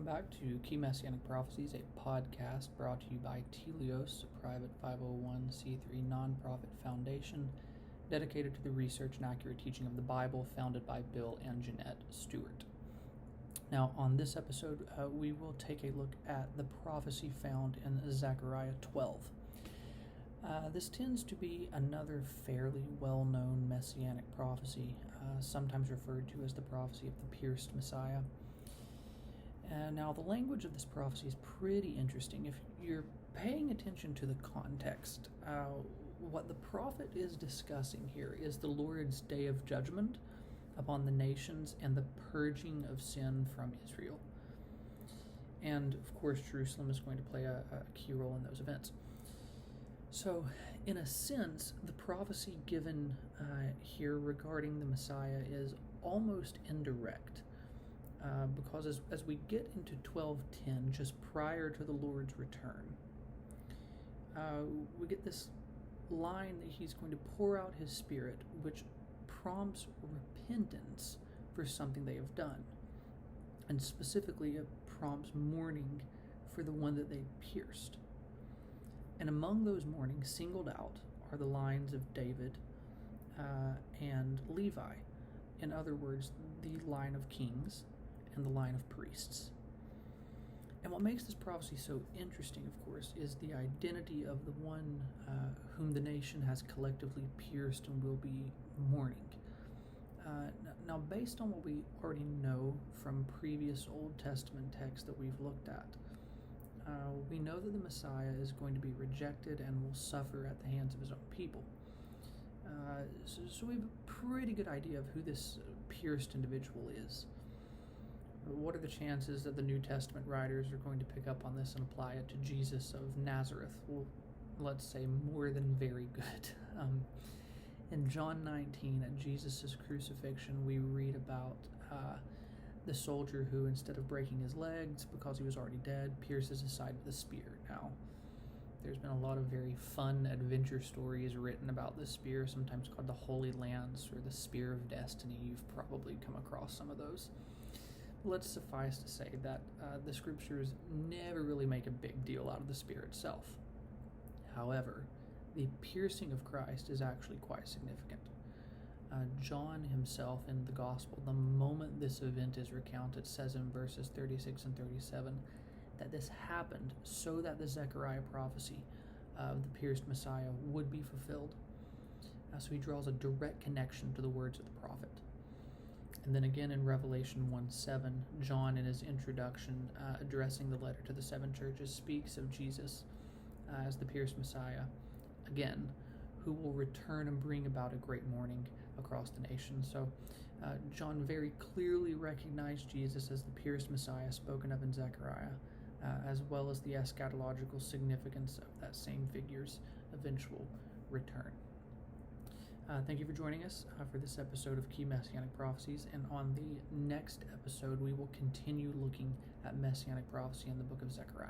Welcome back to Key Messianic Prophecies, a podcast brought to you by Telios, a private 501c3 nonprofit foundation dedicated to the research and accurate teaching of the Bible, founded by Bill and Jeanette Stewart. Now, on this episode, we will take a look at the prophecy found in Zechariah 12. This tends to be another fairly well-known Messianic prophecy, sometimes referred to as the prophecy of the pierced Messiah. Now, the language of this prophecy is pretty interesting. If you're paying attention to the context, what the prophet is discussing here is the Lord's day of judgment upon the nations and the purging of sin from Israel. And, of course, Jerusalem is going to play a key role in those events. So, in a sense, the prophecy given here regarding the Messiah is almost indirect. Because as we get into 12:10, just prior to the Lord's return, we get this line that he's going to pour out his Spirit, which prompts repentance for something they have done. And specifically, it prompts mourning for the one that they pierced. And among those mournings, singled out, are the lines of David and Levi. In other words, the line of kings and the line of priests. And what makes this prophecy so interesting, of course, is the identity of the one whom the nation has collectively pierced and will be mourning. Now, based on what we already know from previous Old Testament texts that we've looked at, we know that the Messiah is going to be rejected and will suffer at the hands of his own people. So we have a pretty good idea of who this pierced individual is. What are the chances that the New Testament writers are going to pick up on this and apply it to Jesus of Nazareth? Well, let's say more than very good. In John 19, at Jesus' crucifixion, we read about the soldier who, instead of breaking his legs because he was already dead, pierces his side with a spear. Now, there's been a lot of very fun adventure stories written about this spear, sometimes called the Holy Lance or the Spear of Destiny. You've probably come across some of those. Let's suffice to say that the scriptures never really make a big deal out of the spear itself. However, the piercing of Christ is actually quite significant. John himself in the Gospel, the moment this event is recounted, says in verses 36 and 37 that this happened so that the Zechariah prophecy of the pierced Messiah would be fulfilled. So he draws a direct connection to the words of the prophet. And then again in Revelation 1:7, John, in his introduction, addressing the letter to the seven churches, speaks of Jesus as the pierced Messiah, again, who will return and bring about a great mourning across the nation. So John very clearly recognized Jesus as the pierced Messiah spoken of in Zechariah, as well as the eschatological significance of that same figure's eventual return. Thank you for joining us for this episode of Key Messianic Prophecies, and on the next episode we will continue looking at Messianic prophecy in the book of Zechariah.